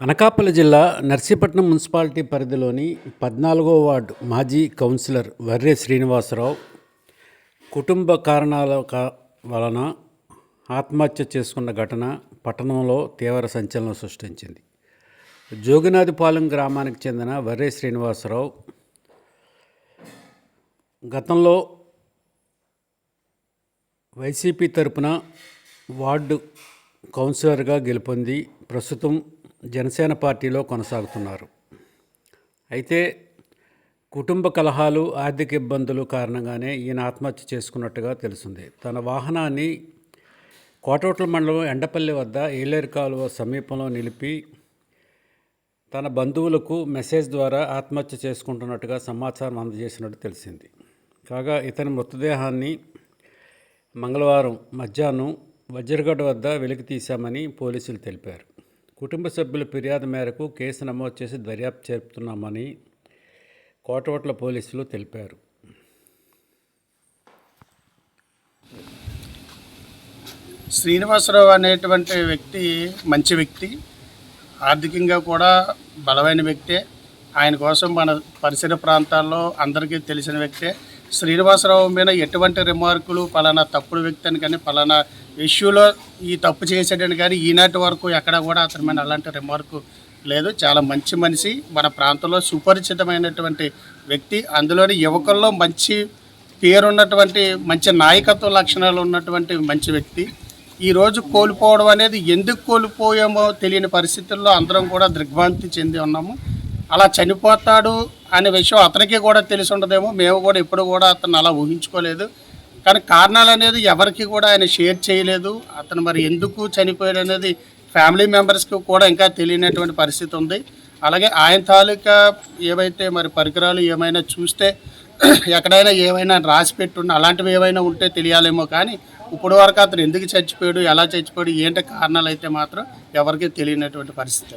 అనకాపల్లి జిల్లా నర్సీపట్నం మున్సిపాలిటీ పరిధిలోని 14వ వార్డు మాజీ కౌన్సిలర్ వర్రే శ్రీనివాసరావు కుటుంబ కారణాల వలన ఆత్మహత్య చేసుకున్న ఘటన పట్టణంలో తీవ్ర సంచలనం సృష్టించింది. జోగినాథపాలెం గ్రామానికి చెందిన వర్రే శ్రీనివాసరావు గతంలో వైసీపీ తరపున వార్డు కౌన్సిలర్గా గెలుపొంది ప్రస్తుతం జనసేన పార్టీలో కొనసాగుతున్నారు. అయితే కుటుంబ కలహాలు, ఆర్థిక ఇబ్బందులు కారణంగానే ఈయన ఆత్మహత్య చేసుకున్నట్టుగా తెలిసింది. తన వాహనాన్ని కోటోట్ల మండలం ఎండపల్లి వద్ద ఏలేరు కాలువ సమీపంలో నిలిపి తన బంధువులకు మెసేజ్ ద్వారా ఆత్మహత్య చేసుకుంటున్నట్టుగా సమాచారం అందజేసినట్టు తెలిసింది. కాగా ఇతని మృతదేహాన్ని మంగళవారం మధ్యాహ్నం వజ్రగడ్డ వద్ద వెలికి తీశామని పోలీసులు తెలిపారు. కుటుంబ సభ్యుల ఫిర్యాదు మేరకు కేసు నమోదు చేసి దర్యాప్తు చేస్తున్నామని కోటోట్ల పోలీసులు తెలిపారు. శ్రీనివాసరావు అనేటువంటి వ్యక్తి మంచి వ్యక్తి, ఆర్థికంగా కూడా బలమైన వ్యక్తే. ఆయన కోసం మన పరిసర ప్రాంతాల్లో అందరికీ తెలిసిన వ్యక్తే. శ్రీనివాసరావు మీద ఎటువంటి రిమార్కులు పలానా తప్పుడు వ్యక్తి అని కానీ పలానా ఇష్యూలో ఈ తప్పు చేసాడని కానీ ఈనాటి వరకు ఎక్కడ కూడా అతని మీద అలాంటి రిమార్కు లేదు. చాలా మంచి మనిషి, మన ప్రాంతంలో సుపరిచితమైనటువంటి వ్యక్తి. అందులోని యువకుల్లో మంచి పేరున్నటువంటి మంచి నాయకత్వ లక్షణాలు ఉన్నటువంటి మంచి వ్యక్తి. ఈరోజు కోల్పోవడం అనేది ఎందుకు కోల్పోయామో తెలియని పరిస్థితుల్లో అందరం కూడా దిగ్భ్రాంతి చెంది ఉన్నాము. అలా చనిపోతాడు అనే విషయం అతనికి కూడా తెలిసి ఉండదేమో. మేము కూడా ఎప్పుడు కూడా అతను అలా ఊహించుకోలేదు. కానీ కారణాలు అనేది ఎవరికి కూడా ఆయన షేర్ చేయలేదు. అతను మరి ఎందుకు చనిపోయాడు అనేది ఫ్యామిలీ మెంబర్స్కి కూడా ఇంకా తెలియనటువంటి పరిస్థితి ఉంది. అలాగే ఆయన తాలూకా ఏవైతే మరి పరికరాలు ఏమైనా చూస్తే ఎక్కడైనా ఏమైనా రాసి పెట్టుండి అలాంటివి ఏమైనా ఉంటే తెలియాలేమో. కానీ ఇప్పుడు వరకు అతను ఎందుకు చచ్చిపోయాడు, ఎలా చచ్చిపోయాడు, ఏంటి కారణాలు అయితే మాత్రం ఎవరికి తెలియనటువంటి పరిస్థితి.